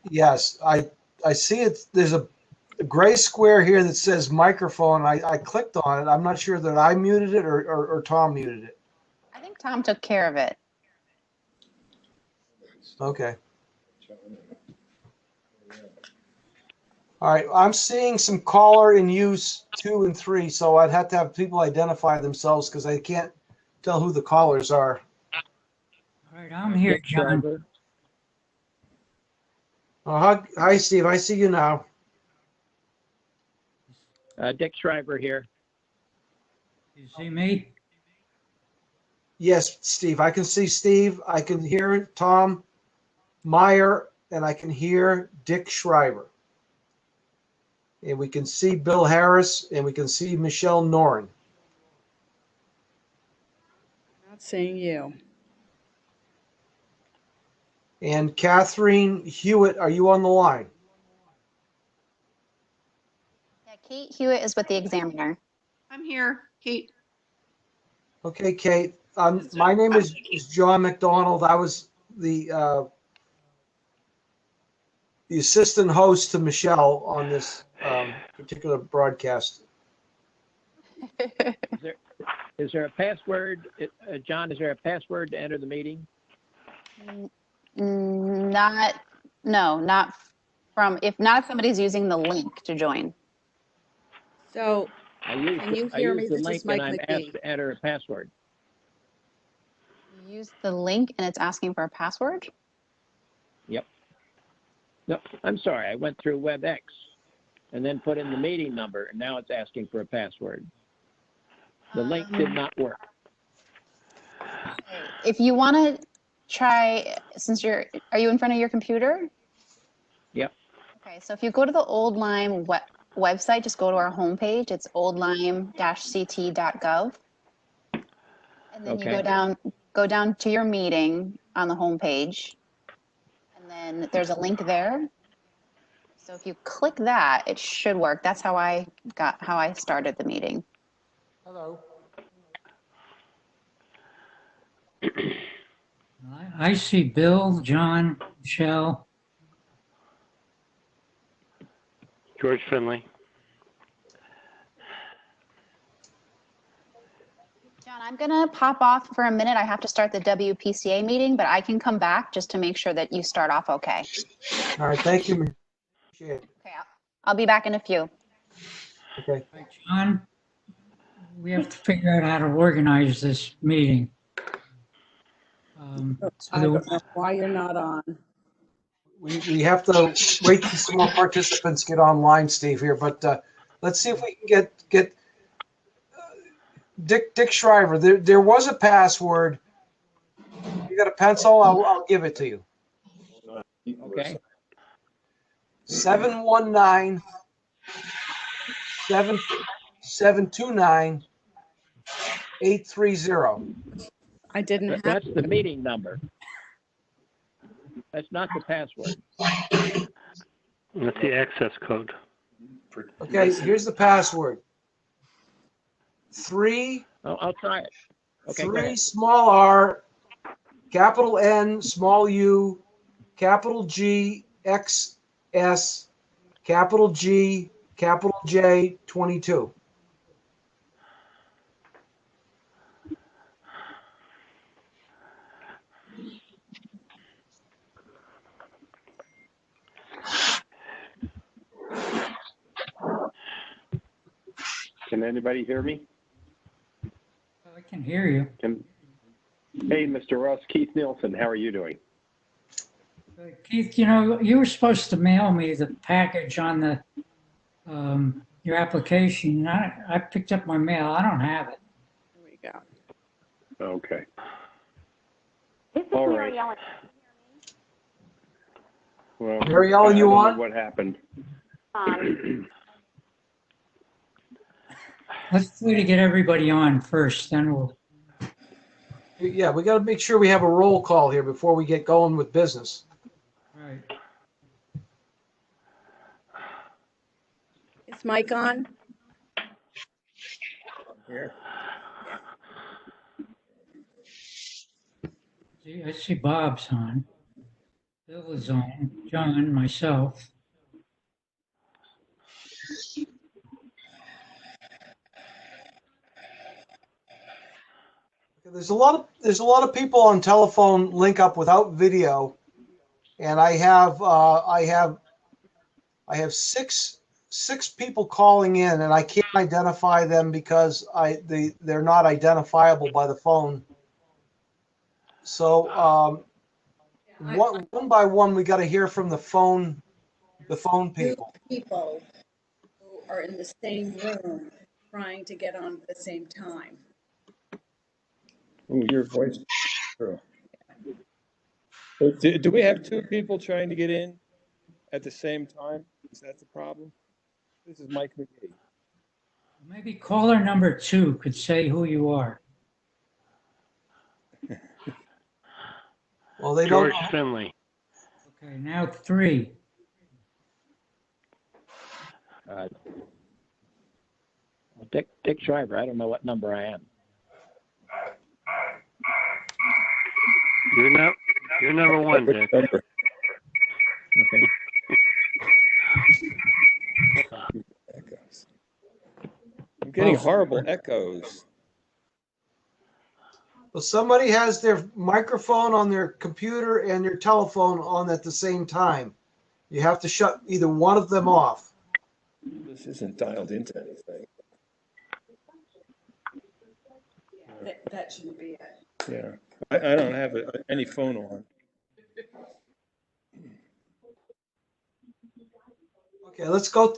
Yes, I see it. There's a gray square here that says microphone. I clicked on it. I'm not sure that I muted it or Tom muted it. I think Tom took care of it. Okay. All right. I'm seeing some caller in use 2 and 3, so I'd have to have people identify themselves because I can't tell who the callers are. All right, I'm here, John. Hi, Steve. I see you now. Dick Shriver here. You see me? Yes, Steve. I can see Steve. I can hear Tom Meyer, and I can hear Dick Shriver. And we can see Bill Harris, and we can see Michelle Noren. Not seeing you. And Catherine Hewitt, are you on the line? Yeah, Kate Hewitt is with the examiner. I'm here, Kate. Okay, Kate. My name is John McDonald. I was the assistant host to Michelle on this particular broadcast. Is there a password, John? Is there a password to enter the meeting? Not from, if somebody's using the link to join. So Can you hear me? This is Mike McGee. I'm asked to enter a password. You use the link and it's asking for a password? Yep. No, I'm sorry. I went through WebEx and then put in the meeting number, and now it's asking for a password. The link did not work. If you want to try, are you in front of your computer? Yep. Okay, so if you go to the Old Lyme website, just go to our homepage. It's oldlyme-ct.gov. And then you go down to your meeting on the homepage. And then there's a link there. So if you click that, it should work. That's how I started the meeting. Hello. I see Bill, John, Michelle. George Finley. John, I'm going to pop off for a minute. I have to start the WPCA meeting, but I can come back just to make sure that you start off okay. All right, thank you. Appreciate it. Okay, I'll be back in a few. Okay. All right, John, we have to figure out how to organize this meeting. I don't know why you're not on. We have to wait till some more participants get online, Steve, here. But let's see if we can get Dick Shriver. There was a password. You got a pencil? I'll give it to you. Okay. 719 729 830. I didn't have. That's the meeting number. That's not the password. That's the access code. Okay, here's the password. I'll try it. Okay, go 3 ahead. small r, capital N, small u, capital G, X, S, capital G, capital J, 22. Can anybody hear me? I can hear you. Hey, Mr. Ross, Keith Nielsen, how are you doing? Keith, you were supposed to mail me the package on the your application. I picked up my mail. I don't have it. There we go. Okay. This is All Mary right. Ellen. Well, Mary Ellen, you I don't on? know what happened. Let's try to get everybody on first, then we'll. Yeah, we got to make sure we have a roll call here before we get going with business. All right. Is Mike on? Here. I see Bob's on. Bill is on, John, myself. There's a lot of people on telephone link up without video, and I have six people calling in, and I can't identify them because they're not identifiable by the phone. So one by one, we got to hear from the phone people. People who are in the same room trying to get on at the same time. Oh, your voice. True. Do we have two people trying to get in at the same time? Is that the problem? This is Mike McGee. Maybe caller number 2 could say who you are. Well, they George don't. Finley. Okay, now 3. Dick Schreiber. I don't know what number I am. You're number 1, Dick. Okay. Echoes. I'm getting horrible echoes. Well, somebody has their microphone on their computer and their telephone on at the same time. You have to shut either one of them off. This isn't dialed into anything. That shouldn't be it. Yeah, I don't have any phone on. Okay, let's go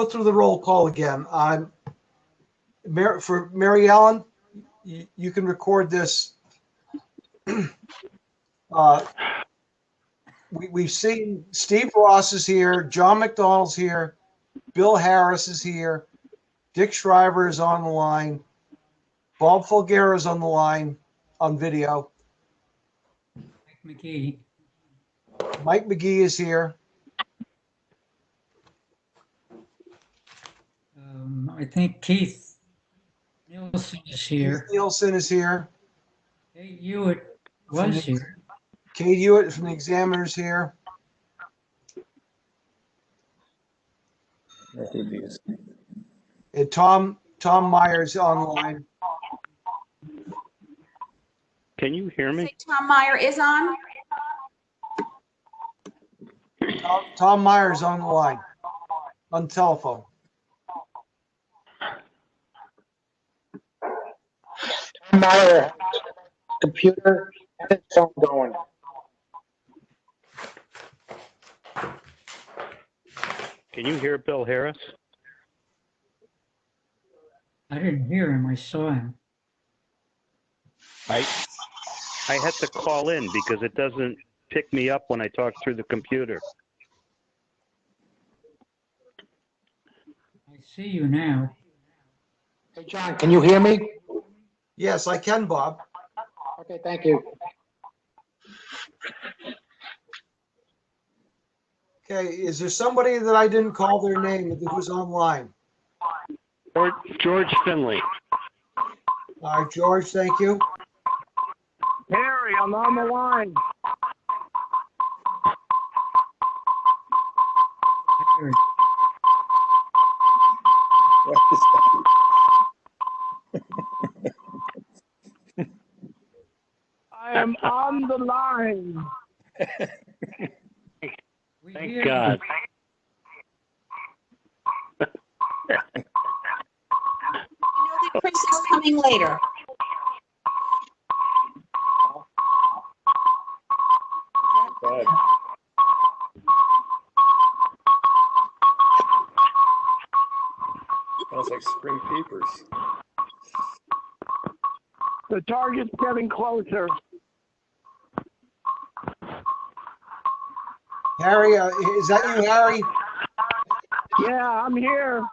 through the roll call again. For Mary Ellen, you can record this. We've seen Steve Ross is here, John McDonald's here, Bill Harris is here, Dick Schreiber is on the line, Bob Fulgera is on the line on video. Mike McGee. Mike McGee is here. I think Keith Nielsen is here. Keith Nielsen is here. Kate Hewitt was here. Kate Hewitt from the Examiner's here. And Tom Myers on the line. Can you hear me? Tom Meyer is on. Tom Myers on the line, on telephone. Tom Meyer, computer and his phone going. Can you hear Bill Harris? I didn't hear him. I saw him. I had to call in because it doesn't pick me up when I talk through the computer. I see you now. Hey, John, can you hear me? Yes, I can, Bob. Okay, thank you. Okay, is there somebody that I didn't call their name who's online? George Finley. All right, George, thank you. Harry, I'm on the line. What is that? I am on the line. Thank God. Chris is coming later. God. Sounds like spring peepers. The target's getting closer. Harry, is that you, Harry? Yeah, I'm here.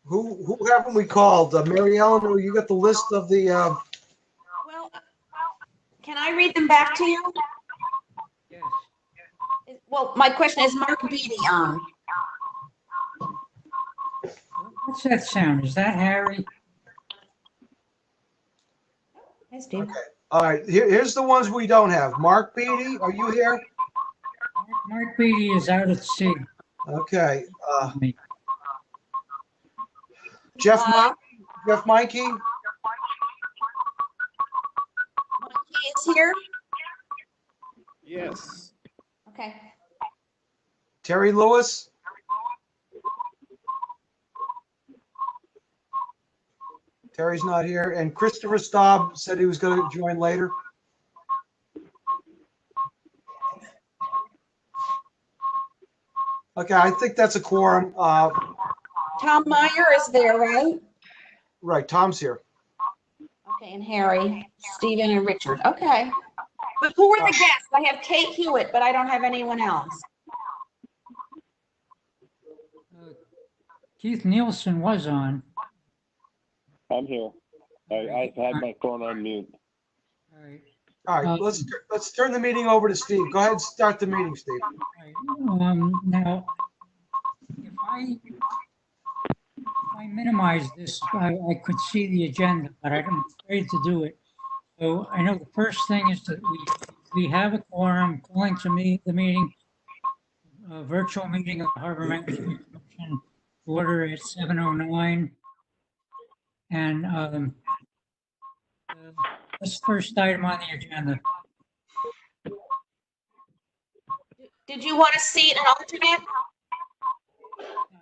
Who haven't we called? Mary Ellen, or you got the list of the? Well, can I read them back to you? Yes. Well, my question is Mark Beatty on. What's that sound? Is that Harry? Hi, Steve. All right, here's the ones we don't have. Mark Beatty, are you here? Mark Beatty is out at sea. Okay. Me. Jeff Mikey? He is here? Yes. Okay. Terry Lewis? Terry's not here. And Christopher Staub said he was going to join later. Okay, I think that's a quorum. Tom Meyer is there, right? Right, Tom's here. Okay, and Harry, Stephen, and Richard. Okay. But who are the guests? I have Kate Hewitt, but I don't have anyone else. Keith Nielsen was on. I'm here. I had my phone on mute. All right. All right, let's turn the meeting over to Steve. Go ahead and start the meeting, Steve. Now, if I minimize this, I could see the agenda, but I'm afraid to do it. So I know the first thing is that we have a quorum calling to the meeting, a virtual meeting of the Harbormaster Commission, order at 7:09. And that's the first item on the agenda. Did you want to see an alternate?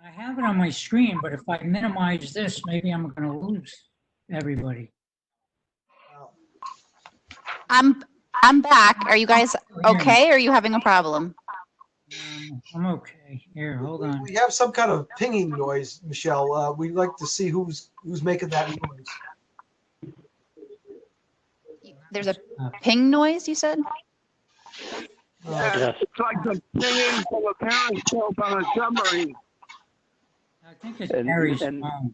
I have it on my screen, but if I minimize this, maybe I'm going to lose everybody. I'm back. Are you guys okay, or are you having a problem? I'm okay. Here, hold on. We have some kind of pinging noise, Michelle. We'd like to see who's making that noise. There's a ping noise, you said? It's like the pinging from a periscope on a submarine. I think it's Harry's phone.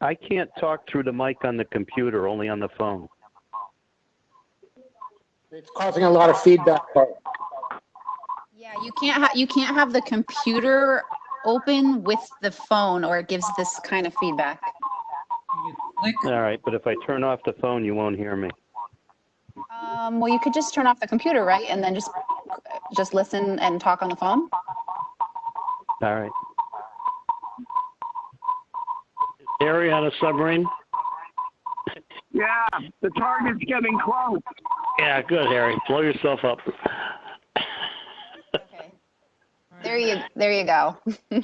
I can't talk through the mic on the computer, only on the phone. It's causing a lot of feedback. Yeah, you can't have the computer open with the phone, or it gives this kind of feedback. All right, but if I turn off the phone, you won't hear me. Well, you could just turn off the computer, right, and then just listen and talk on the phone. All right. Harry on a submarine? Yeah, the target's getting close. Yeah, good, Harry. Blow yourself up. Okay. There you go.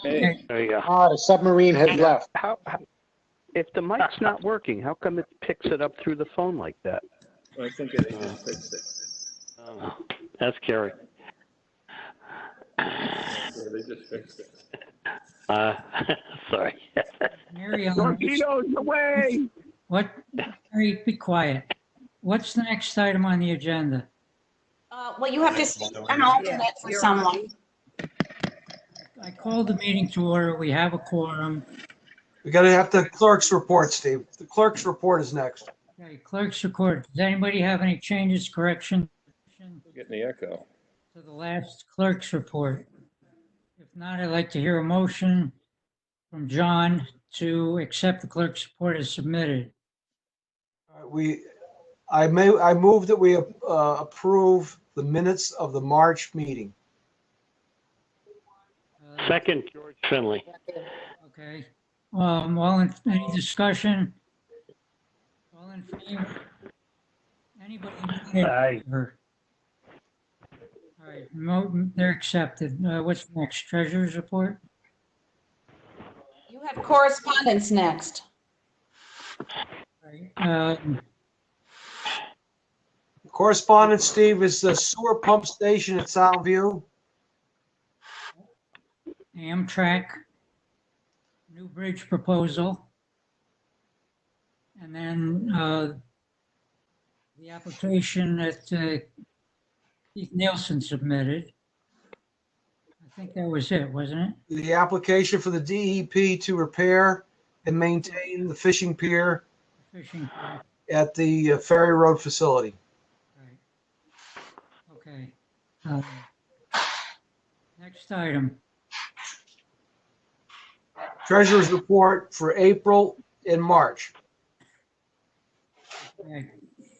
There you go. Ah, the submarine has left. If the mic's not working, how come it picks it up through the phone like that? I think they just fixed it. Oh, that's scary. Yeah, they just fixed it. Sorry. Torpedoes away! What? Harry, be quiet. What's the next item on the agenda? Well, you have to see an alternate for someone. I called the meeting to order. We have a quorum. We got to have the clerk's report, Steve. The clerk's report is next. Okay, clerk's report. Does anybody have any changes, corrections Getting the echo. to the last clerk's report? If not, I'd like to hear a motion from John to accept the clerk's report as submitted. I move that we approve the minutes of the March meeting. Second, George Finley. Okay. Any discussion? All in favor? Anybody? Aye. All right, they're accepted. What's next? Treasurer's report? You have correspondence next. Correspondence, Steve, is the sewer pump station at Soundview. Amtrak, new bridge proposal. And then the application that Keith Nielsen submitted. I think that was it, wasn't it? The application for the DEP to repair and maintain the fishing pier at the Ferry Road facility. Okay. Next item. treasurer's report for April and March. I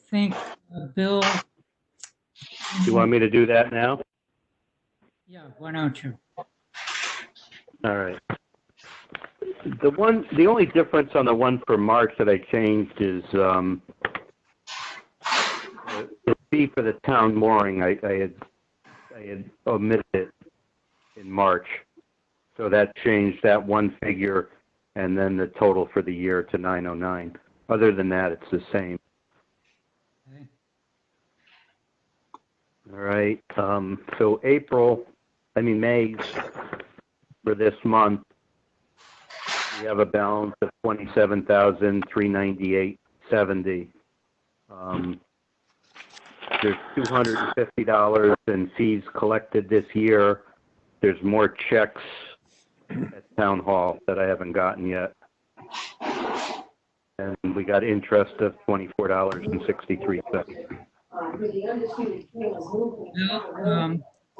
think, Bill, You want me to do that now? yeah, why don't you? All right. The only difference on the one for March that I changed is the fee for the town mooring. I had omitted it in March, so that changed that one figure, and then the total for the year to 909. Other than that, it's the same. Okay. All right. So May for this month, we have a balance of $27,398.70. There's $250 in fees collected this year. There's more checks at Town Hall that I haven't gotten yet. And we got interest of $24.63.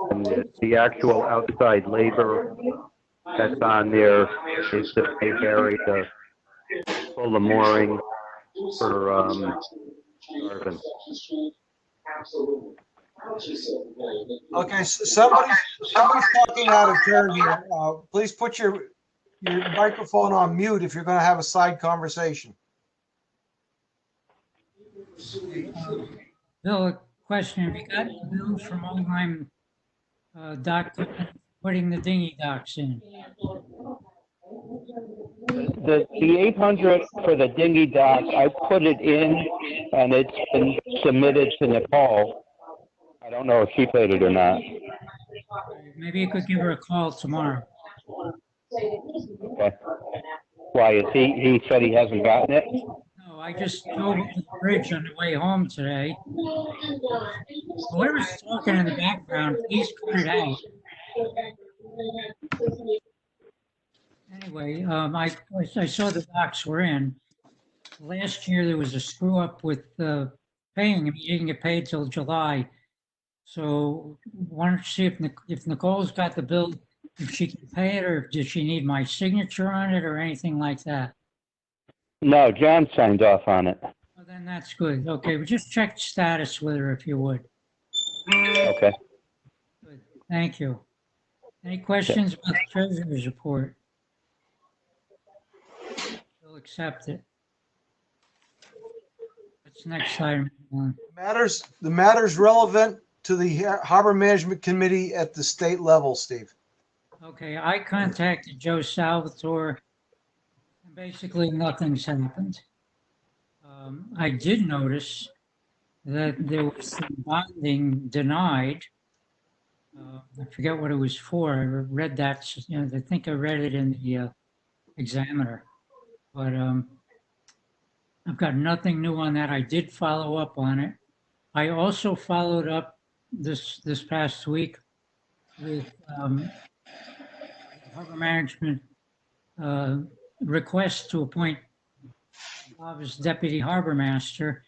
And the actual outside labor that's on there is to pay Harry to pull the mooring for Garvin. Okay, somebody's talking out of turn here. Please put your microphone on mute if you're going to have a side conversation. Bill, a question. Have you got the bill from Oldham dock putting the dinghy docks in? The 800 for the dinghy dock, I put it in and it's been submitted to Nicole. I don't know if she paid it or not. Maybe you could give her a call tomorrow. Okay. Why, is he said he hasn't gotten it? No, I just drove over the bridge on the way home today. Whoever's talking in the background, please cut it out. Anyway, I saw the docks were in. Last year, there was a screw up with paying him. He didn't get paid till July. So why don't you see if Nicole's got the bill, if she can pay it, or does she need my signature on it or anything like that? No, John signed off on it. Well, then that's good. Okay, but just check status with her if you would. Okay. Good. Thank you. Any questions about the treasurer's report? We'll accept it. What's next item? The matters relevant to the Harbor Management Committee at the state level, Steve. Okay, I contacted Joe Salvatore, and basically nothing's happened. I did notice that there was some bonding denied. I forget what it was for. I read that, I think I read it in the Examiner, but I've got nothing new on that. I did follow up on it. I also followed up this past week with Harbor Management request to appoint Bob as Deputy Harbormaster.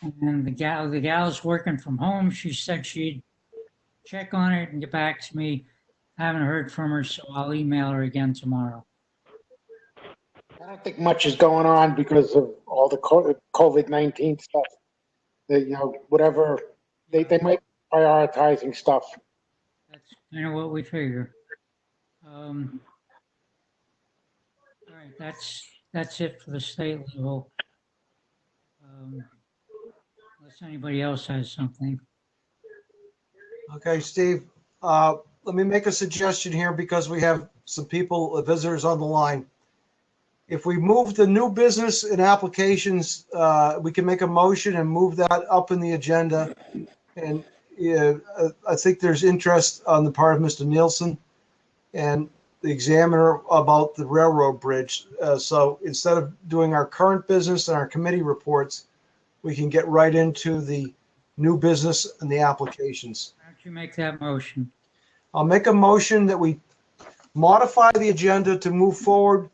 And the gal's working from home. She said she'd check on it and get back to me. Haven't heard from her, so I'll email her again tomorrow. I don't think much is going on because of all the COVID-19 stuff. Whatever, they might be prioritizing stuff. That's kind of what we figure. All right, that's it for the state level. Unless anybody else has something. Okay, Steve, let me make a suggestion here because we have some visitors on the line. If we move the new business and applications, we can make a motion and move that up in the agenda. And I think there's interest on the part of Mr. Nielsen and the Examiner about the railroad bridge. So instead of doing our current business and our committee reports, we can get right into the new business and the applications. Why don't you make that motion? I'll make a motion that we modify the agenda to move forward.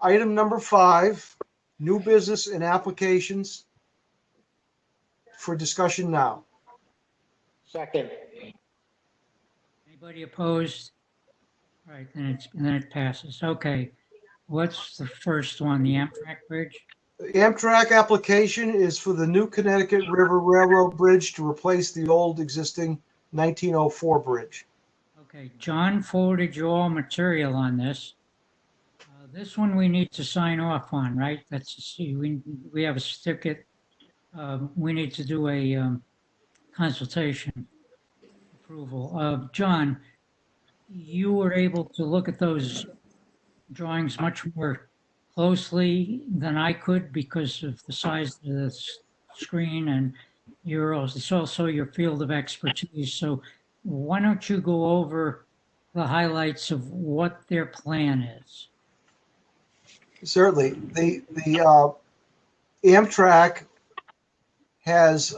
Item number 5, new business and applications for discussion now. Second. Anybody opposed? All right, then it passes. Okay. What's the first one, the Amtrak Bridge? The Amtrak application is for the new Connecticut River Railroad Bridge to replace the old existing 1904 bridge. Okay, John forwarded you all material on this. This one we need to sign off on, right? We have a certificate. We need to do a consultation approval. John, you were able to look at those drawings much more closely than I could because of the size of the screen, and it's also your field of expertise. So why don't you go over the highlights of what their plan is? Certainly. The Amtrak has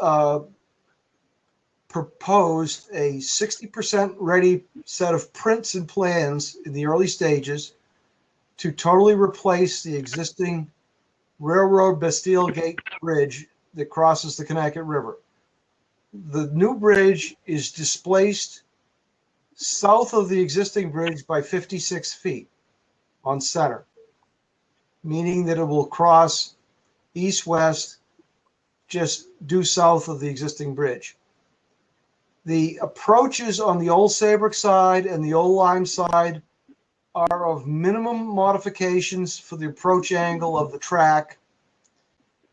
proposed a 60% ready set of prints and plans in the early stages to totally replace the existing Railroad Bastille Gate Bridge that crosses the Connecticut River. The new bridge is displaced south of the existing bridge by 56 feet on center, meaning that it will cross east-west just due south of the existing bridge. The approaches on the Old Saybrook side and the Old Lyme side are of minimum modifications for the approach angle of the track.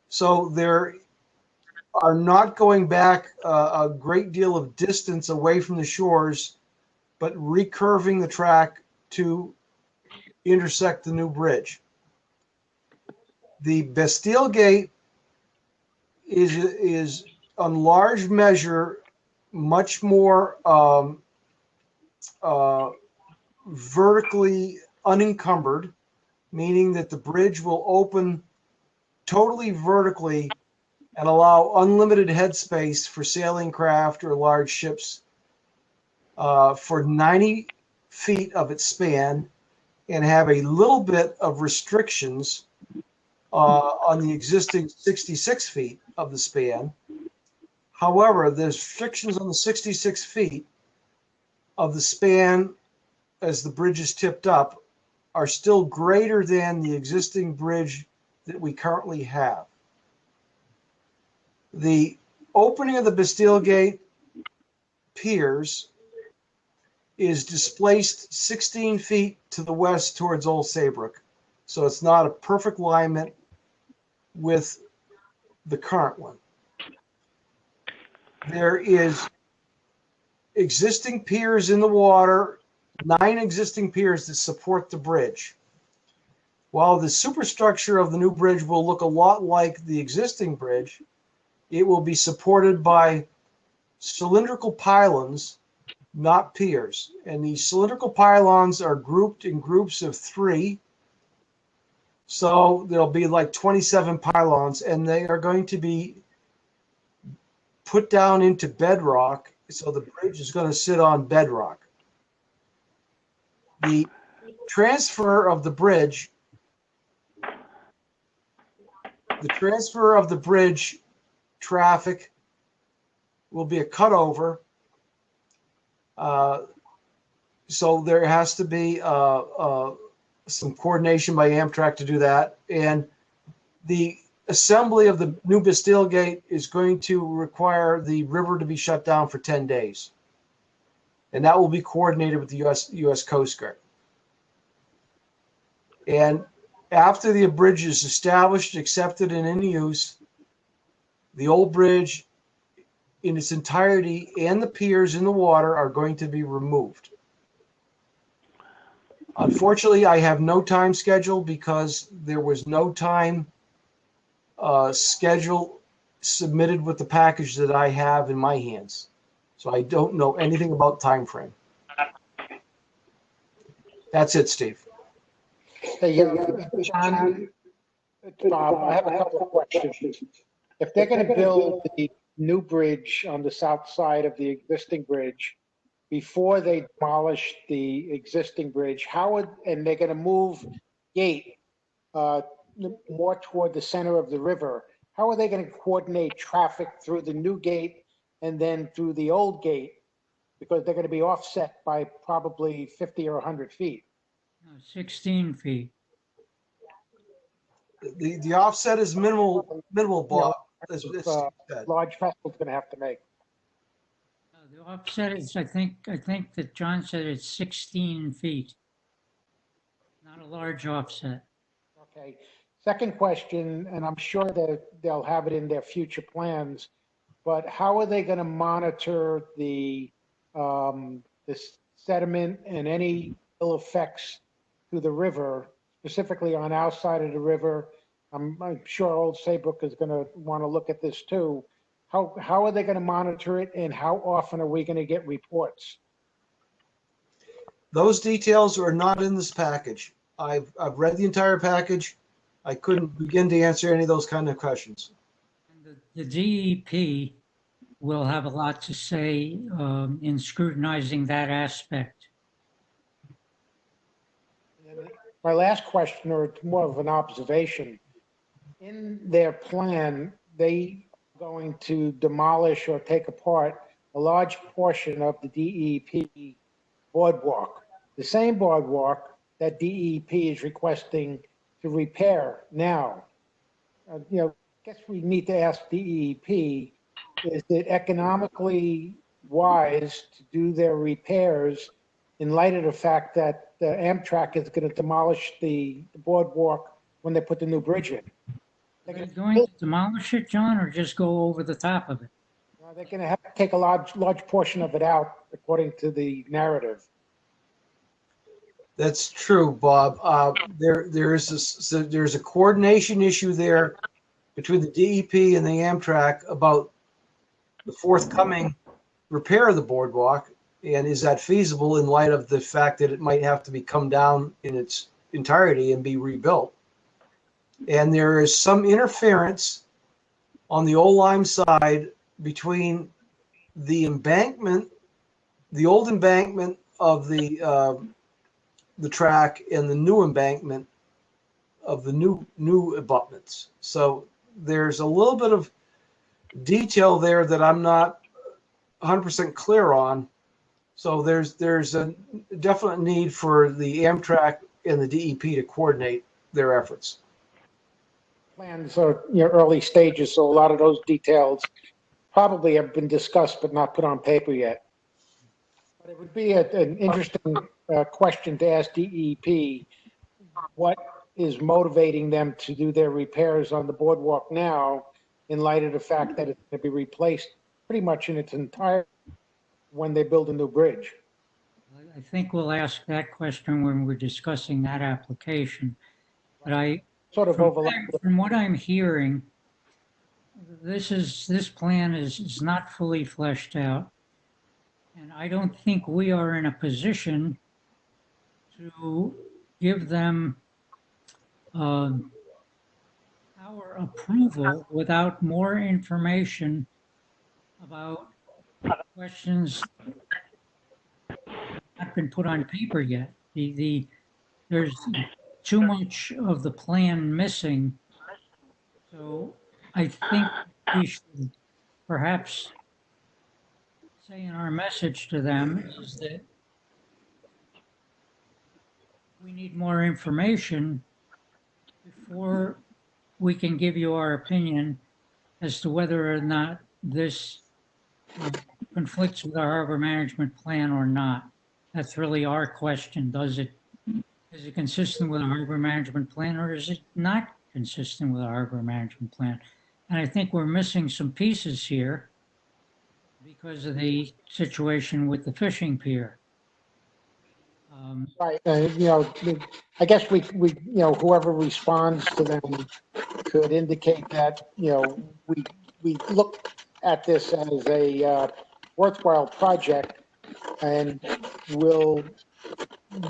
So there are not going back a great deal of distance away from the shores, but recurving the track to intersect the new bridge. The Bastille Gate is on large measure much more vertically unencumbered, meaning that the bridge will open totally vertically and allow unlimited headspace for sailing craft or large ships for 90 feet of its span, and have a little bit of restrictions on the existing 66 feet of the span. However, the restrictions on the 66 feet of the span as the bridge is tipped up are still greater than the existing bridge that we currently have. The opening of the Bastille Gate piers is displaced 16 feet to the west towards Old Saybrook. So it's not a perfect alignment with the current one. There is existing piers in the water, 9 existing piers that support the bridge. While the superstructure of the new bridge will look a lot like the existing bridge, it will be supported by cylindrical pylons, not piers. And these cylindrical pylons are grouped in groups of 3. So there'll be like 27 pylons, and they are going to be put down into bedrock. So the bridge is going to sit on bedrock. The transfer of the bridge traffic will be a cutover. So there has to be some coordination by Amtrak to do that. And the assembly of the new Bastille Gate is going to require the river to be shut down for 10 days. And that will be coordinated with the U.S. Coast Guard. And after the bridge is established, accepted, and in use, the old bridge in its entirety and the piers in the water are going to be removed. Unfortunately, I have no time schedule because there was no time schedule submitted with the package that I have in my hands. So I don't know anything about time frame. That's it, Steve. Hey, John, Bob, I have a couple of questions. If they're going to build the new bridge on the south side of the existing bridge before they demolish the existing bridge, and they're going to move gate more toward the center of the river, how are they going to coordinate traffic through the new gate and then through the old gate? Because they're going to be offset by probably 50 or 100 feet. No, 16 feet. The offset is minimal, Bob, as Steve said. Large festival's gonna have to make. The offset is, I think that John said it's 16 feet. Not a large offset. Okay. Second question, and I'm sure that they'll have it in their future plans, but how are they gonna monitor the sediment and any ill effects to the river, specifically on our side of the river? I'm sure Old Saybrook is gonna wanna look at this too. How are they gonna monitor it, and how often are we gonna get reports? Those details are not in this package. I've read the entire package. I couldn't begin to answer any of those kind of questions. The DEP will have a lot to say in scrutinizing that aspect. My last question, or it's more of an observation. In their plan, they are going to demolish or take apart a large portion of the DEP boardwalk. The same boardwalk that DEP is requesting to repair now. I guess we need to ask DEP, is it economically wise to do their repairs in light of the fact that the Amtrak is going to demolish the boardwalk when they put the new bridge in? Are they going to demolish it, John, or just go over the top of it? They're going to have to take a large portion of it out, according to the narrative. That's true, Bob. There's a coordination issue there between the DEP and the Amtrak about the forthcoming repair of the boardwalk, and is that feasible in light of the fact that it might have to be come down in its entirety and be rebuilt. And there is some interference on the Old Lyme side between the embankment, the old embankment of the track, and the new embankment of the new abutments. So there's a little bit of detail there that I'm not 100% clear on. So there's a definite need for the Amtrak and the DEP to coordinate their efforts. Plans are early stages, so a lot of those details probably have been discussed but not put on paper yet. But it would be an interesting question to ask DEP, what is motivating them to do their repairs on the boardwalk now, in light of the fact that it's going to be replaced pretty much in its entirety when they build a new bridge. I think we'll ask that question when we're discussing that application. But I sort of overlap. From what I'm hearing, this plan is not fully fleshed out, and I don't think we are in a position to give them our approval without more information about questions not been put on paper yet. There's too much of the plan missing. So I think we should perhaps say in our message to them is that we need more information before we can give you our opinion as to whether or not this conflicts with our harbor management plan or not. That's really our question. Is it consistent with our harbor management plan, or is it not consistent with our harbor management plan? And I think we're missing some pieces here because of the situation with the fishing pier. Right. I guess we whoever responds to them could indicate that we look at this as a worthwhile project, and will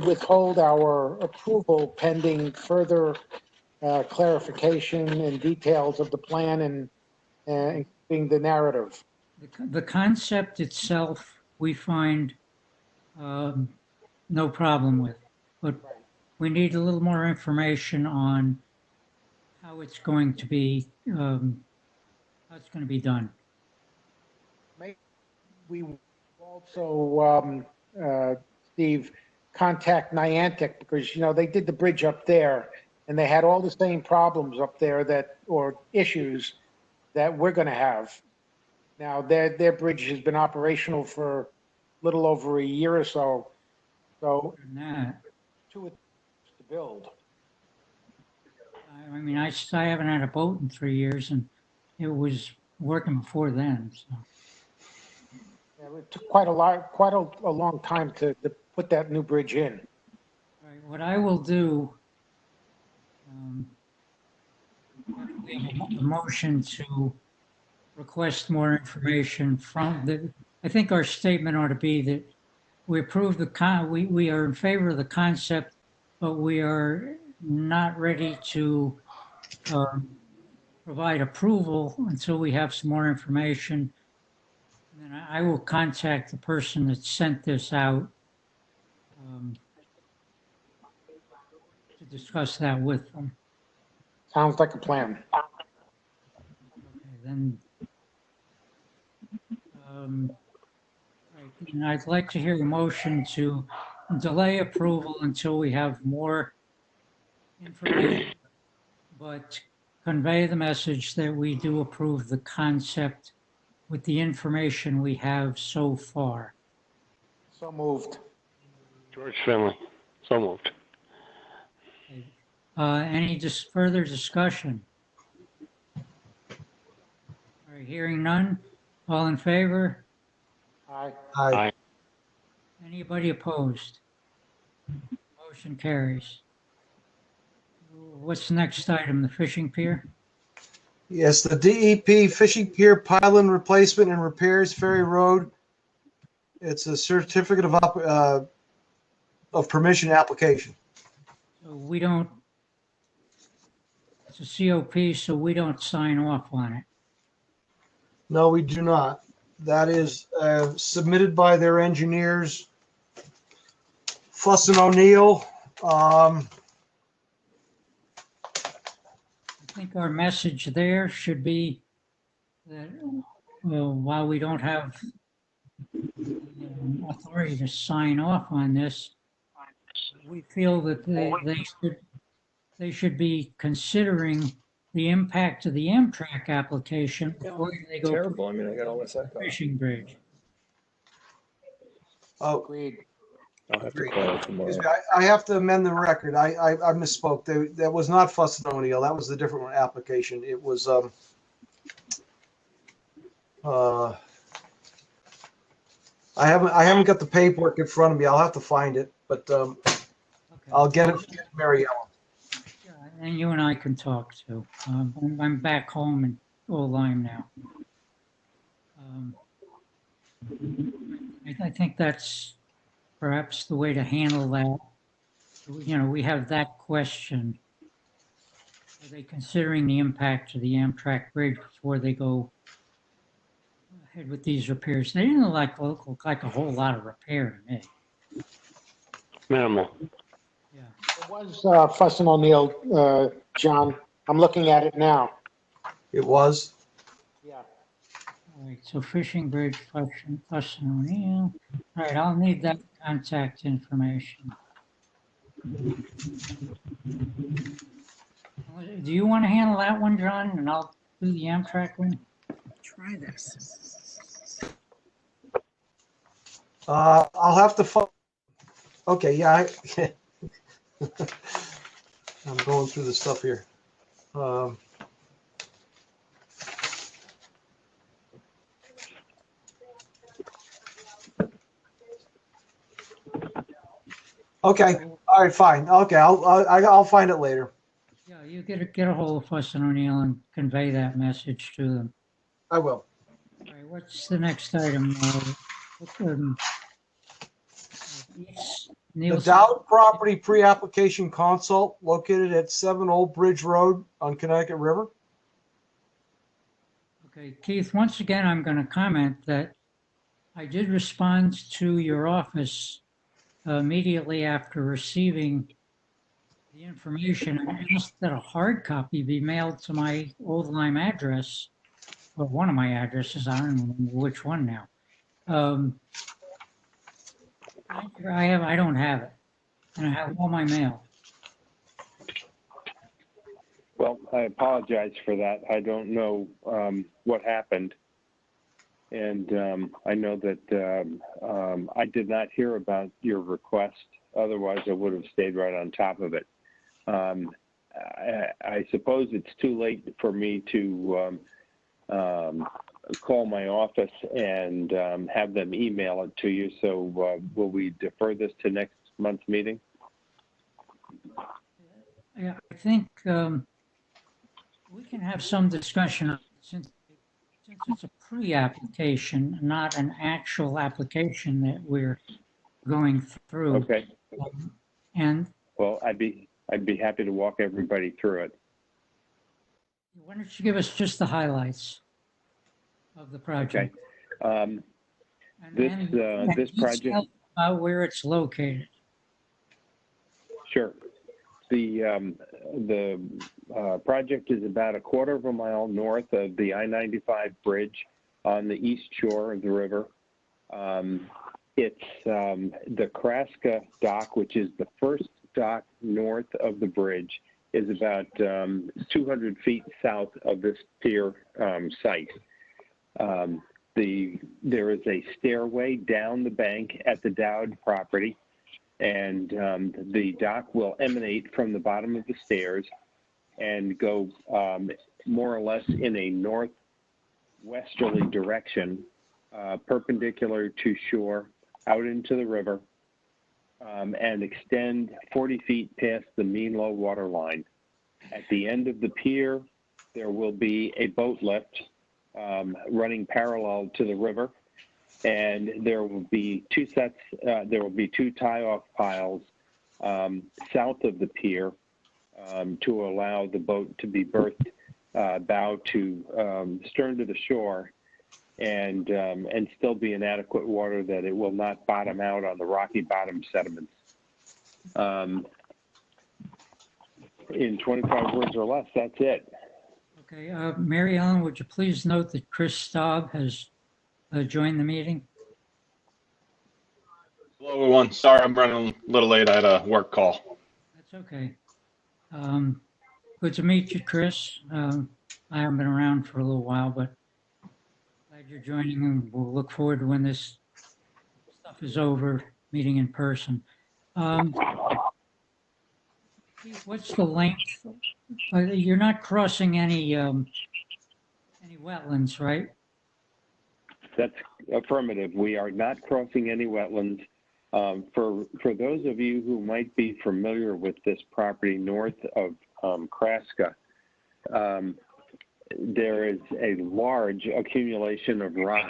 withhold our approval pending further clarification and details of the plan and including the narrative. The concept itself, we find no problem with, but we need a little more information on how it's going to be done. We also, Steve, contact Niantic, because they did the bridge up there, and they had all the same problems up there or issues that we're going to have. Now, their bridge has been operational for a little over a year or so. So, to build. I mean, I haven't had a boat in 3 years, and it was working before then. So. Yeah, it took quite a long time to put that new bridge in. All right, what I will do, we have a motion to request more information from I think our statement ought to be that we approve we are in favor of the concept, but we are not ready to provide approval until we have some more information. And then I will contact the person that sent this out to discuss that with them. Sounds like a plan. Okay, then. Right, and I'd like to hear a motion to delay approval until we have more information, but convey the message that we do approve the concept with the information we have so far. So moved. George Finley. So moved. Okay. Any further discussion? All right, hearing none. All in favor? Aye. Aye. Anybody opposed? Motion carries. What's the next item? The fishing pier? Yes, the DEP fishing pier pylon replacement and repairs, Ferry Road. It's a certificate of permission application. So we don't, it's a COP, so we don't sign off on it. No, we do not. That is submitted by their engineers, Fuss and O'Neill. I think our message there should be that while we don't have authority to sign off on this, we feel that they should be considering the impact of the Amtrak application before they go Terrible. I mean, I got all this echo. fishing bridge. Oh, agreed. I'll have to call it tomorrow. Excuse me, I have to amend the record. I misspoke. That was not Fuss and O'Neill. That was the different one application. It was I haven't got the paperwork in front of me. I'll have to find it, but Okay. I'll get it from Mary Ellen. Yeah, and you and I can talk too. I'm back home in Old Lyme now. I think that's perhaps the way to handle that. You know, we have that question. Are they considering the impact of the Amtrak bridge before they go ahead with these repairs? They didn't look like a whole lot of repair to me. Minimal. Yeah. It was Fuss and O'Neill, John. I'm looking at it now. It was. Yeah. All right, so fishing bridge, Fuss and O'Neill. All right, I'll need that contact information. Do you want to handle that one, John, and I'll do the Amtrak one? Try this. I'll have to find. Okay, yeah. I'm going through the stuff here. Okay. All right. Fine. Okay. I'll find it later. Yeah, you get a hold of Fuss and O'Neill and convey that message to them. I will. All right, what's the next item? The Dowd Property Pre-Application Consult located at 7 Old Bridge Road on Connecticut River. Okay, Keith, once again, I'm going to comment that I did respond to your office immediately after receiving the information. I asked that a hard copy be mailed to my Old Lyme address, or one of my addresses. I don't remember which one now. I don't have it, and I have all my mail. Well, I apologize for that. I don't know what happened. And I know that I did not hear about your request. Otherwise, I would have stayed right on top of it. I suppose it's too late for me to call my office and have them email it to you. So will we defer this to next month's meeting? Yeah, I think we can have some discussion on it since it's a pre-application, not an actual application that we're going through. Okay. And Well, I'd be happy to walk everybody through it. why don't you give us just the highlights of the project? Okay. And This project. detail about where it's located. Sure. The project is about a quarter of a mile north of the I-95 bridge on the east shore of the river. It's the Kraska dock, which is the first dock north of the bridge, is about 200 feet south of this pier site. There is a stairway down the bank at the Dowd property, and the dock will emanate from the bottom of the stairs and go more or less in a northwesterly direction, perpendicular to shore, out into the river, and extend 40 feet past the mean low water line. At the end of the pier, there will be a boat lift running parallel to the river, and there will be two tie-off piles south of the pier to allow the boat to be berthed bow to stern to the shore, and still be in adequate water that it will not bottom out on the rocky bottom sediments. In 25 words or less, that's it. Okay, Mary Ellen, would you please note that Chris Staub has joined the meeting? Hello, everyone. Sorry, I'm running a little late. I had a work call. That's okay. Good to meet you, Chris. I haven't been around for a little while, but glad you're joining, and we'll look forward to when this stuff is over, meeting in person. What's the length? You're not crossing any wetlands, right? That's affirmative. We are not crossing any wetlands. For those of you who might be familiar with this property north of Kraska, there is a large accumulation of rock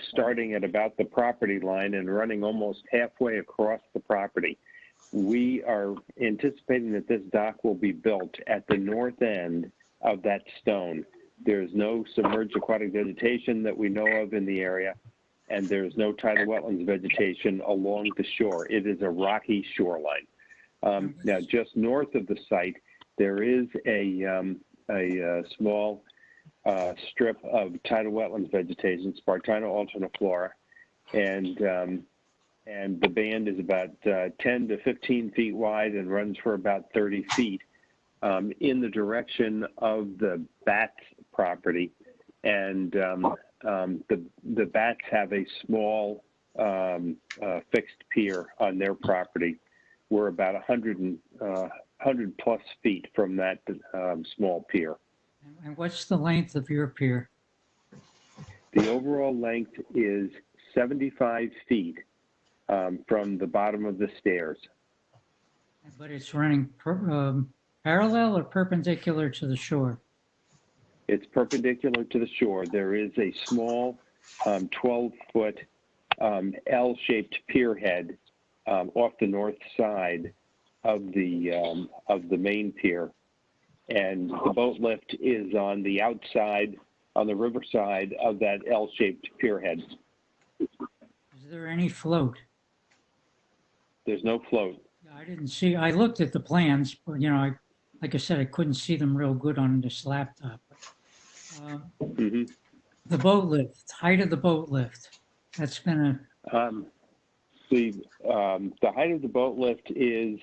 starting at about the property line and running almost halfway across the property. We are anticipating that this dock will be built at the north end of that stone. There's no submerged aquatic vegetation that we know of in the area, and there's no tidal wetlands vegetation along the shore. It is a rocky shoreline. Now, just north of the site, there is a small strip of tidal wetlands vegetation, Spartina alterniflora, and the band is about 10 to 15 feet wide and runs for about 30 feet in the direction of the Bats property. And the Bats have a small fixed pier on their property. We're about 100 plus feet from that small pier. And what's the length of your pier? The overall length is 75 feet from the bottom of the stairs. But it's running parallel or perpendicular to the shore? It's perpendicular to the shore. There is a small 12-foot L-shaped pier head off the north side of the main pier, and the boat lift is on the outside, on the river side of that L-shaped pier head. Is there any float? There's no float. I didn't see. I looked at the plans, but like I said, I couldn't see them real good on this laptop. The boat lift, height of the boat lift. That's been the height of the boat lift is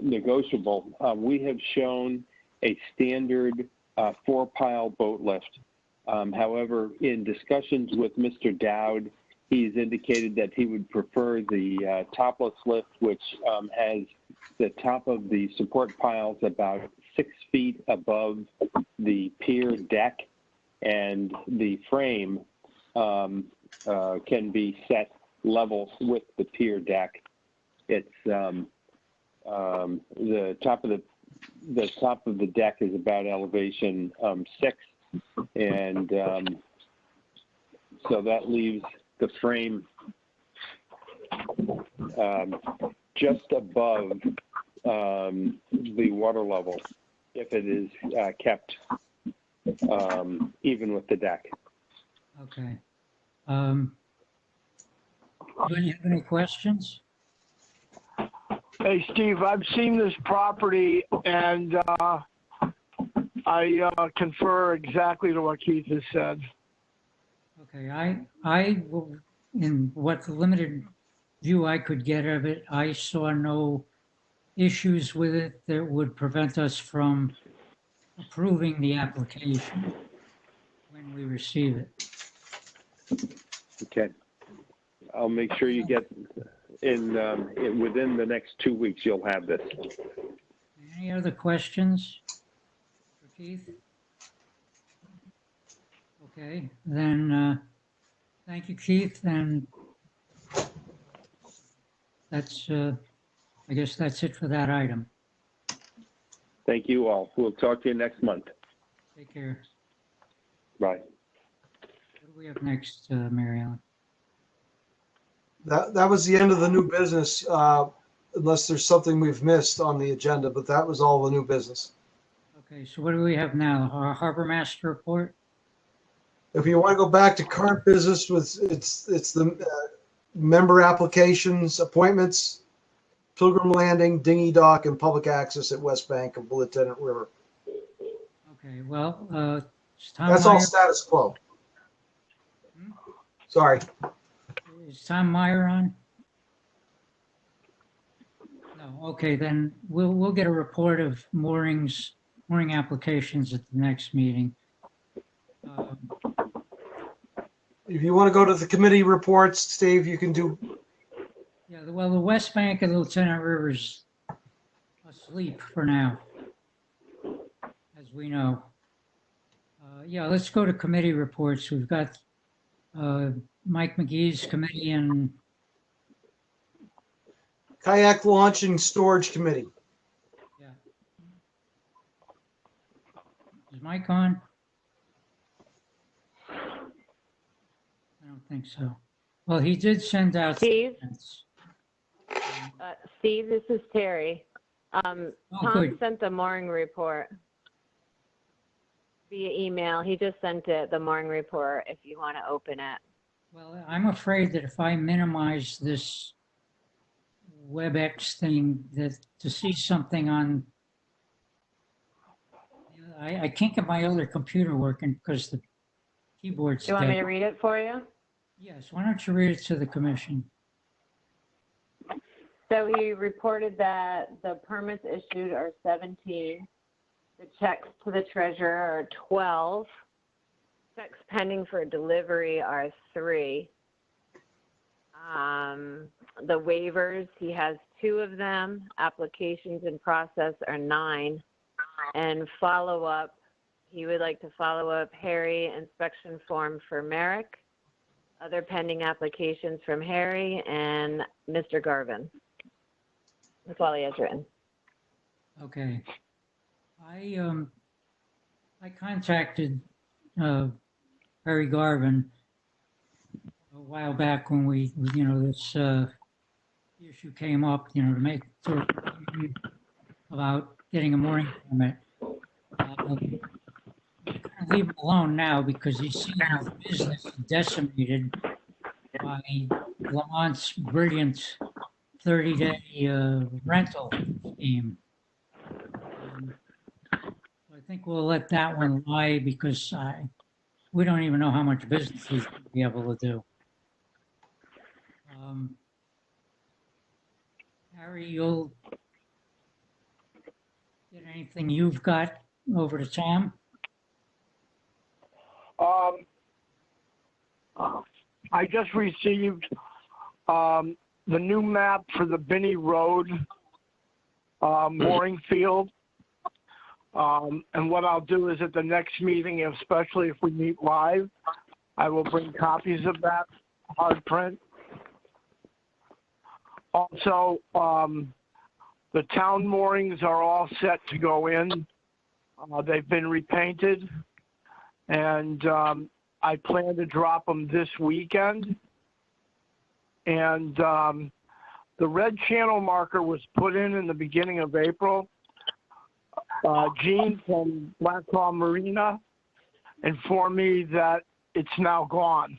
negotiable. We have shown a standard 4-pile boat lift. However, in discussions with Mr. Dowd, he's indicated that he would prefer the topless lift, which has the top of the support piles about 6 feet above the pier deck, and the frame can be set level with the pier deck. It's the top of the deck is about elevation 6, and so that leaves the frame just above the water level if it is kept even with the deck. Okay. Do you have any questions? Hey, Steve, I've seen this property, and I confer exactly to what Keith has said. Okay, I will, in what the limited view I could get of it, I saw no issues with it that would prevent us from approving the application when we receive it. Okay. I'll make sure you get in within the next 2 weeks. You'll have this. Any other questions for Keith? Okay, then thank you, Keith, and that's I guess that's it for that item. Thank you all. We'll talk to you next month. Take care. Bye. What do we have next, Mary Ellen? That was the end of the new business, unless there's something we've missed on the agenda, but that was all the new business. Okay, so what do we have now? Our Harbormaster Report? If you want to go back to current business, it's the member applications, appointments, Pilgrim Landing, Dinghy Dock, and public access at West Bank of Lieutenant River. Okay, well, That's all status quo. Sorry. Is Tom Meyer on? No. Okay, then we'll get a report of mooring applications at the next meeting. If you want to go to the committee reports, Steve, you can do. Yeah, well, the West Bank of the Lieutenant River's asleep for now, as we know. Yeah, let's go to committee reports. We've got Mike McGee's committee and Kayak Launch and Storage Committee. Yeah. Is Mike on? I don't think so. Well, he did send out. Steve? Steve, this is Terry. Tom sent the mooring report via email. He just sent it, the mooring report, if you want to open it. Well, I'm afraid that if I minimize this WebEx thing, that to see something on, I can't get my other computer working because the keyboard's Do you want me to read it for you? Yes, why don't you read it to the commission? So he reported that the permits issued are 17. The checks to the treasurer are 12. Checks pending for delivery are 3. The waivers, he has 2 of them. Applications in process are 9. And follow-up, he would like to follow up Harry inspection form for Merrick. Other pending applications from Harry and Mr. Garvin. That's all he has written. Okay. I contacted Harry Garvin a while back when we this issue came up, to make sort of about getting a mooring permit. I couldn't leave him alone now because he's seen his business decimated by Lamont's brilliant 30-day rental scheme. I think we'll let that one lie because we don't even know how much business he's going to be able to do. Harry, you'll get anything you've got over to Tom? I just received the new map for the Binney Road mooring field. And what I'll do is at the next meeting, especially if we meet live, I will bring copies of that hard print. Also, the town moorings are all set to go in. They've been repainted, and I plan to drop them this weekend. And the red channel marker was put in the beginning of April. Gene from Blackhall Marina informed me that it's now gone.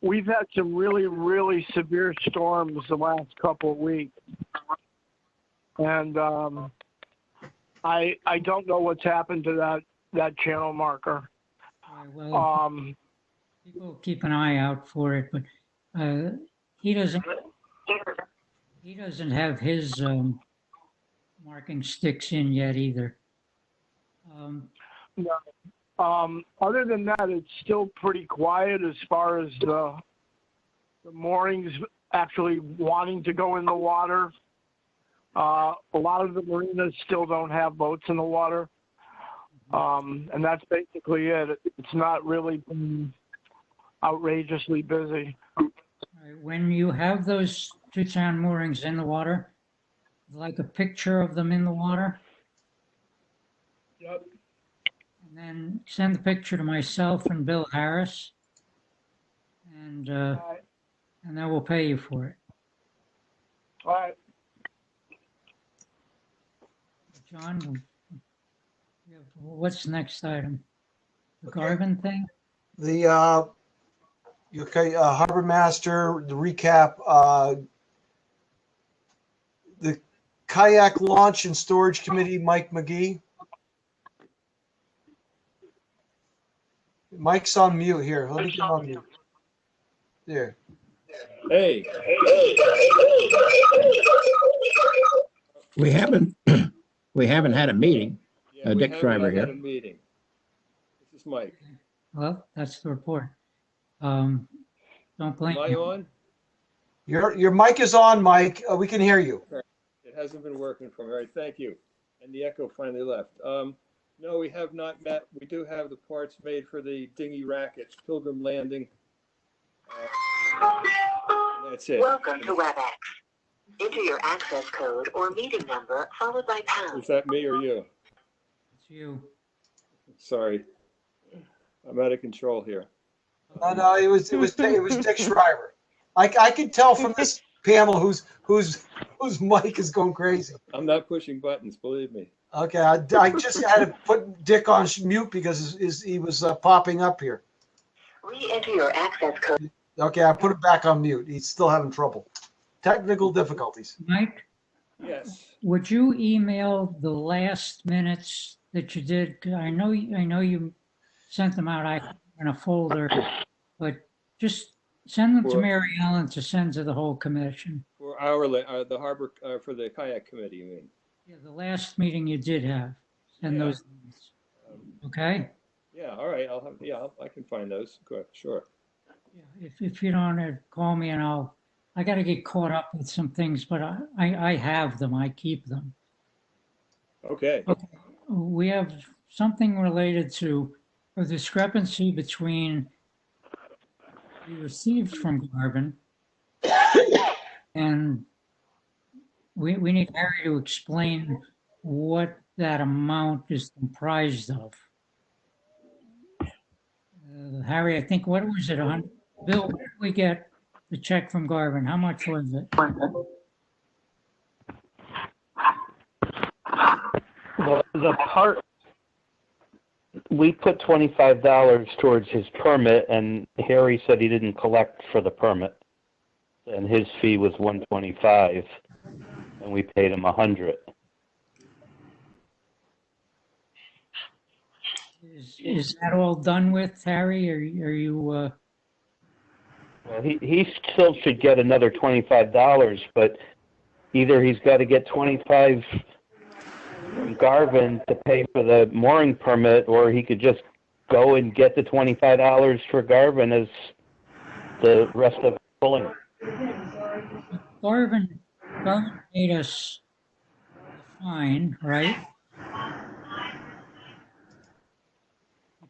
We've had some really, really severe storms the last couple of weeks. And I don't know what's happened to that channel marker. All right, well, people keep an eye out for it, but he doesn't have his marking sticks in yet either. No. Other than that, it's still pretty quiet as far as the moorings actually wanting to go in the water. A lot of the marinas still don't have boats in the water. And that's basically it. It's not really been outrageously busy. All right, when you have those two town moorings in the water, like a picture of them in the water, Yep. and then send the picture to myself and Bill Harris, and then we'll pay you for it. All right. John, what's the next item? The Garvin thing? The Harbormaster, the recap, the Kayak Launch and Storage Committee, Mike McGee. Mike's on mute here. Let me get on mute. There. Hey. We haven't had a meeting. Yeah, Dick Schreiber had here. a meeting. This is Mike. Well, that's the report. Don't blame Am I me. on? Your mic is on, Mike. We can hear you. It hasn't been working for me. All right, thank you. And the echo finally left. No, we have not met. We do have the parts made for the dinghy rackets, Pilgrim Landing. That's it. Welcome to WebEx. Enter your access code or meeting number followed by pound. Is that me or you? It's you. Sorry. I'm out of control here. No, it was Dick Schreiber. I can tell from this panel whose mic is going crazy. I'm not pushing buttons, believe me. Okay, I just had to put Dick on mute because he was popping up here. Re-enter your access code. Okay, I put him back on mute. He's still having trouble. Technical difficulties. Mike? Yes. Would you email the last minutes that you did? I know you sent them out in a folder, but just send them to Mary Ellen to send to the whole commission. For the harbor, for the kayak committee, you mean? Yeah, the last meeting you did have, send those. Okay? Yeah, all right. I can find those. Good, sure. Yeah, if you don't, call me and I got to get caught up with some things, but I have them. I keep them. Okay. We have something related to a discrepancy between we received from Garvin and we need Harry to explain what that amount is comprised of. Harry, I think, what was it? 100? Bill, where did we get the check from Garvin? How much was it? Well, the part, we put $25 towards his permit, and Harry said he didn't collect for the permit, and his fee was $125, and we paid him $100. Is that all done with, Harry? Are you? Well, he still should get another $25, but either he's got to get 25 from Garvin to pay for the mooring permit, or he could just go and get the $25 for Garvin as the rest of the pulling. Garvin made us a fine, right?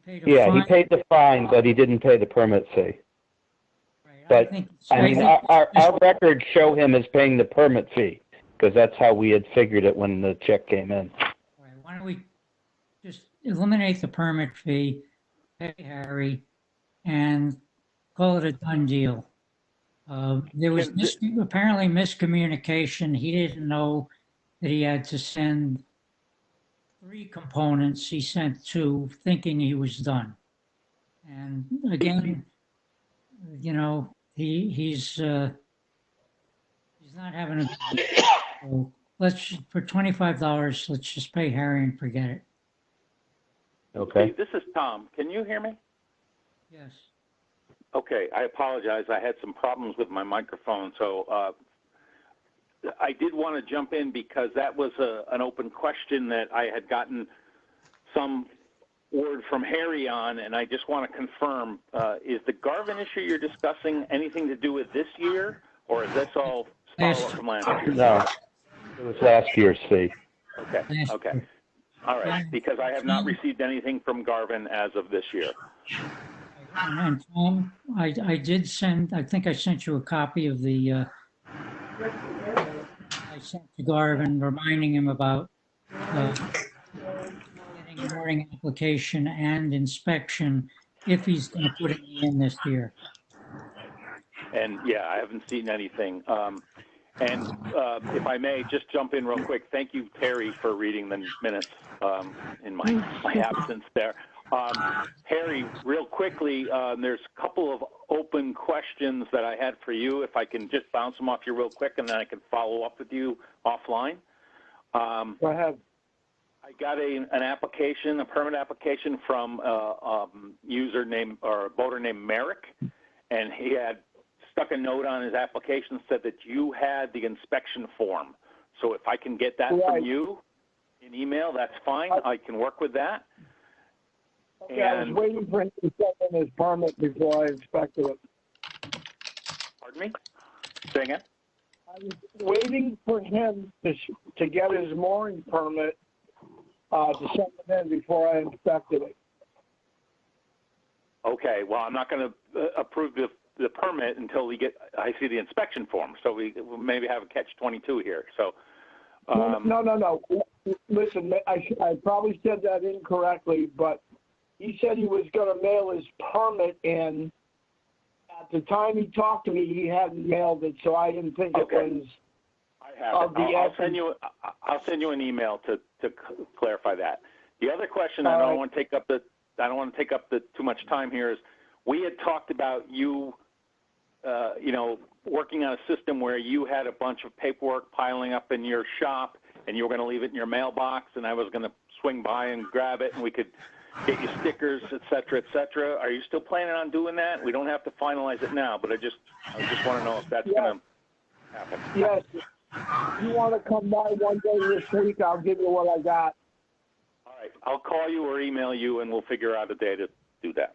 He paid the fine, but he didn't pay the permit fee. But, our records show him as paying the permit fee, because that's how we had figured it when the check came in. Right, why don't we just eliminate the permit fee, pay Harry, and call it a done deal. There was apparently miscommunication. He didn't know that he had to send 3 components. He sent 2, thinking he was done. And again, you know, he's not having a. So for $25, let's just pay Harry and forget it. Okay. Hey, this is Tom. Can you hear me? Yes. Okay, I apologize. I had some problems with my microphone, so I did want to jump in because that was an open question that I had gotten some word from Harry on, and I just want to confirm, is the Garvin issue you're discussing anything to do with this year, or is this all follow-up from last year? No, it was last year's fee. Okay, okay. All right, because I have not received anything from Garvin as of this year. And Tom, I did send, I think I sent you a copy of the, I sent to Garvin reminding him about getting a mooring application and inspection if he's going to put it in this year. And yeah, I haven't seen anything. And if I may just jump in real quick, thank you, Terry, for reading the minutes in my absence there. Harry, real quickly, there's a couple of open questions that I had for you. If I can just bounce them off you real quick, and then I can follow up with you offline. Go ahead. I got an application, a permit application from a user named or a boater named Merrick, and he had stuck a note on his application said that you had the inspection form. So if I can get that from you in email, that's fine. I can work with that. Okay, I was waiting for him to send in his permit before I inspected it. Pardon me? Say again? I was waiting for him to get his mooring permit to send it in before I inspected it. Okay, well, I'm not going to approve the permit until I see the inspection form. So we maybe have a catch-22 here. So No. Listen, I probably said that incorrectly, but he said he was going to mail his permit in. At the time he talked to me, he hadn't mailed it, so I didn't think it was. I have it. I'll send you an email to clarify that. The other question I don't want to take up too much time here is we had talked about you working on a system where you had a bunch of paperwork piling up in your shop and you were going to leave it in your mailbox, and I was going to swing by and grab it, and we could get you stickers, et cetera, et cetera. Are you still planning on doing that? We don't have to finalize it now, but I just want to know if that's going to happen. Yes. If you want to come by one day this week, I'll give you what I got. All right. I'll call you or email you, and we'll figure out a day to do that.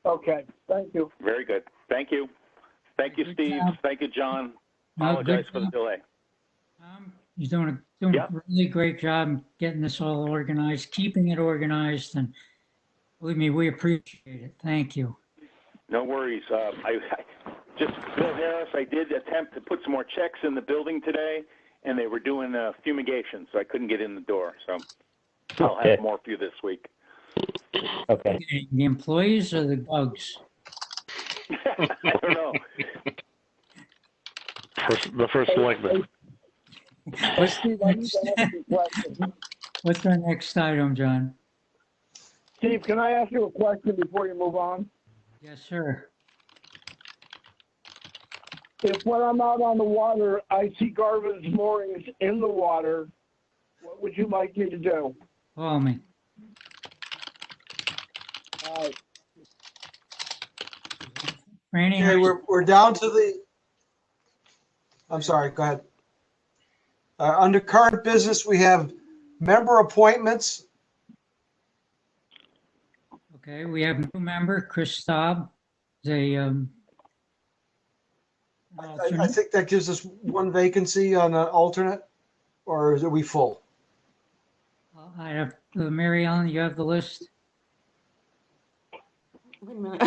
Okay. Thank you. Very good. Thank you. Thank you, Steve. Thank you, John. Apologize for the delay. He's doing a really great job getting this all organized, keeping it organized, and believe me, we appreciate it. Thank you. No worries. Bill Harris, I did attempt to put some more checks in the building today, and they were doing fumigation, so I couldn't get in the door. So I'll have more for you this week. Okay. The employees or the bugs? I don't know. The first selectman. What's our next item, John? Steve, can I ask you a question before you move on? Yes, sir. If when I'm out on the water, I see Garvin's moorings in the water, what would you like me to do? Call me. All right. Randy? Okay, we're down to the, I'm sorry, go ahead. Under current business, we have member appointments. Okay, we have a new member, Chris Staub. I think that gives us one vacancy on an alternate, or are we full? I have, Mary Ellen, you have the list? Wait a minute.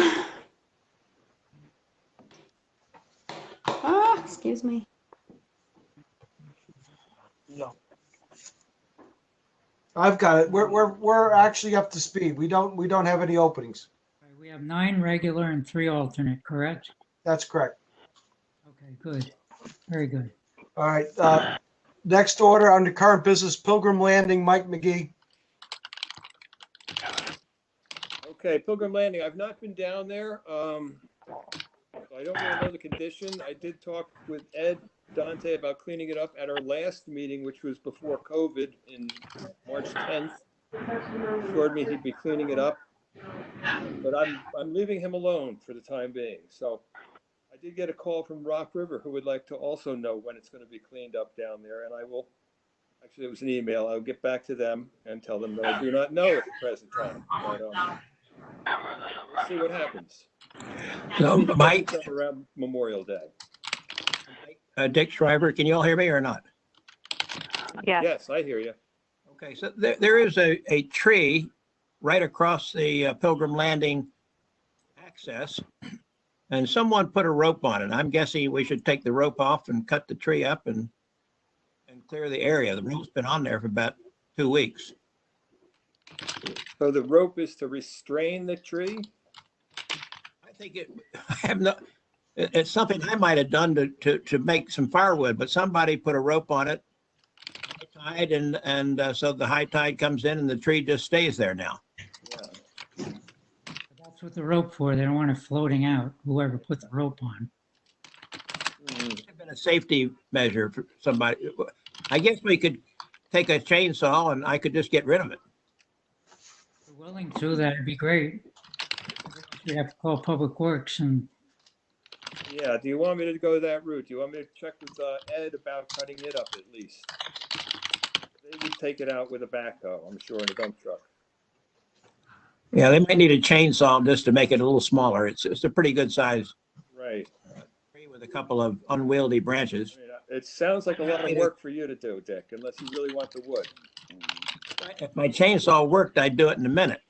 Excuse me. No. I've got it. We're actually up to speed. We don't have any openings. We have 9 regular and 3 alternate, correct? That's correct. Okay, good. Very good. All right. Next order under current business, Pilgrim Landing, Mike McGee. Okay, Pilgrim Landing, I've not been down there. So I don't really know the condition. I did talk with Ed Dante about cleaning it up at our last meeting, which was before COVID in March 10th. He assured me he'd be cleaning it up, but I'm leaving him alone for the time being. So I did get a call from Rock River who would like to also know when it's going to be cleaned up down there, and I will. Actually, it was an email. I'll get back to them and tell them that I do not know at the present time. But we'll see what happens. So, Mike, around Memorial Day. Dick Shriver, can you all hear me or not? Yeah. Yes, I hear you. Okay, so there is a tree right across the Pilgrim Landing access, and someone put a rope on it. I'm guessing we should take the rope off and cut the tree up and clear the area. The rope's been on there for about 2 weeks. So the rope is to restrain the tree? I think it's something I might have done to make some firewood, but somebody put a rope on it, high tide, and so the high tide comes in and the tree just stays there now. Yeah. That's what the rope for. They don't want it floating out, whoever put the rope on. It's been a safety measure for somebody. I guess we could take a chainsaw and I could just get rid of it. If you're willing to, that'd be great. We have to call Public Works and. Yeah, do you want me to go that route? Do you want me to check with Ed about cutting it up at least? They would take it out with a backhoe, I'm sure, in a dump truck. Yeah, they might need a chainsaw just to make it a little smaller. It's a pretty good size Right. tree with a couple of unwieldy branches. It sounds like a lot of work for you to do, Dick, unless you really want the wood. If my chainsaw worked, I'd do it in a minute.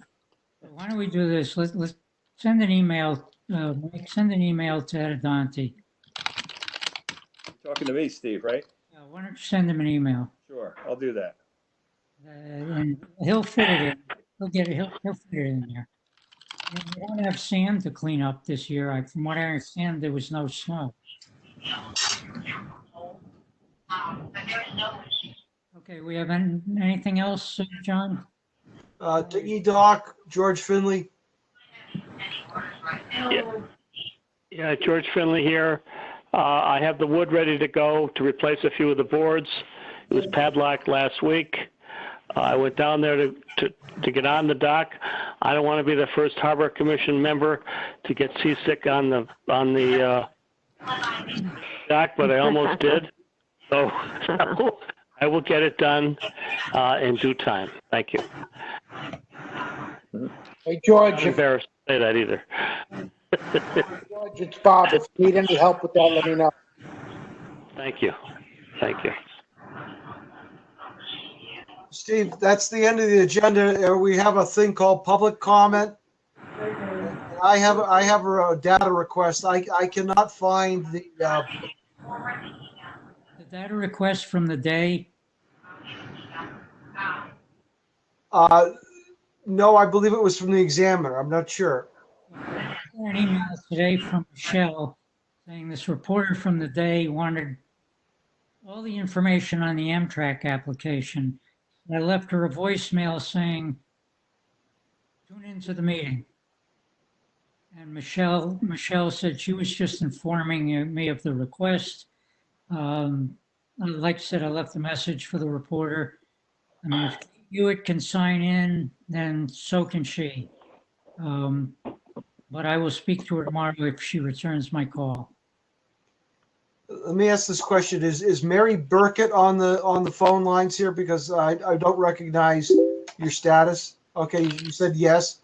Why don't we do this? Let's send an email. Mike, send an email to Ed Dante. You're talking to me, Steve, right? Why don't you send him an email? Sure, I'll do that. And he'll fit it in. He'll get it. He'll fit it in there. And we don't have sand to clean up this year. From what I understand, there was no snow. Okay, we have anything else, John? Diggy Dock, George Finley. Yeah, George Finley here. I have the wood ready to go to replace a few of the boards. It was padlocked last week. I went down there to get on the dock. I don't want to be the first Harbor Commission member to get seasick on the dock, but I almost did. So I will get it done in due time. Thank you. Hey, George. I'm embarrassed to say that either. George, it's Bob. If you need any help with that, let me know. Thank you. Thank you. Steve, that's the end of the agenda. We have a thing called public comment. I have a data request. I cannot find the data request from the day. No, I believe it was from the Examiner. I'm not sure. I got an email today from Michelle saying this reporter from the day wanted all the information on the Amtrak application. I left her a voicemail saying, tune into the meeting. And Michelle said she was just informing me of the request. Like I said, I left a message for the reporter. I mean, if Hewitt can sign in, then so can she. but I will speak to her tomorrow if she returns my call. Let me ask this question. Is Mary Burkett on the phone lines here? Because I don't recognize your status. Okay, you said yes.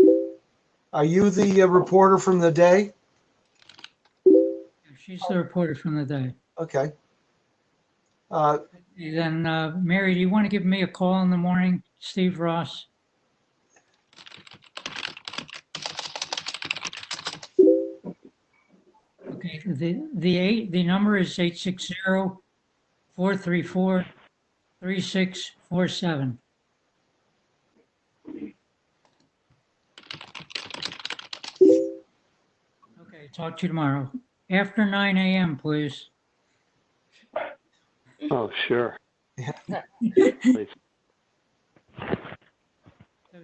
Are you the reporter from the day? She's the reporter from the day. Okay. Then, Mary, do you want to give me a call in the morning, Steve Ross? Okay, the number is 860-434-3647. Okay, talk to you tomorrow. After 9 a.m., please. Oh, sure.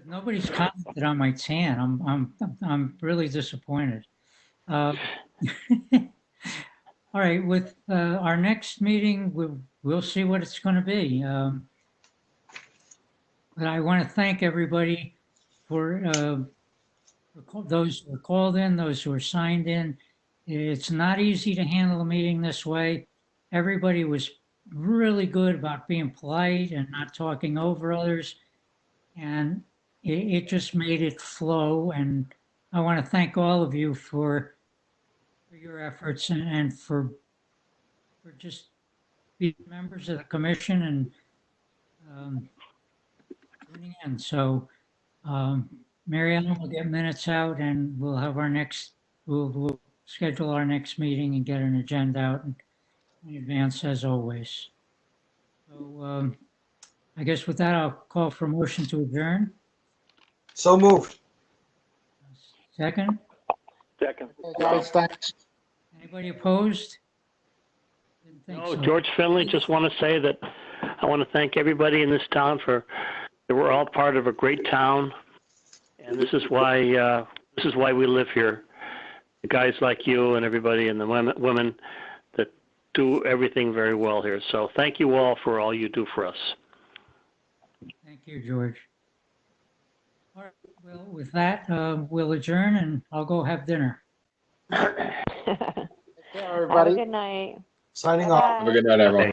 Nobody's commented on my tan. I'm really disappointed. All right, with our next meeting, we'll see what it's going to be. But I want to thank everybody for those who were called in, those who were signed in. It's not easy to handle a meeting this way. Everybody was really good about being polite and not talking over others. And it just made it flow. And I want to thank all of you for your efforts and for just being members of the commission and tuning in. So Mary Ellen will get minutes out and we'll have our we'll schedule our next meeting and get an agenda out in advance as always. So I guess with that, I'll call for a motion to adjourn. So moved. Second? Second. Hey, guys, thanks. Anybody opposed? Didn't think No, so. George Finley, just want to say that I want to thank everybody in this town that we're all part of a great town. And this is why we live here. The guys like you and everybody and the women that do everything very well here. So thank you all for all you do for us. Thank you, George. All right, well, with that, we'll adjourn and I'll go have dinner. Take care, Have everybody. a good night. Signing Bye-bye. off. Have a good night, everyone.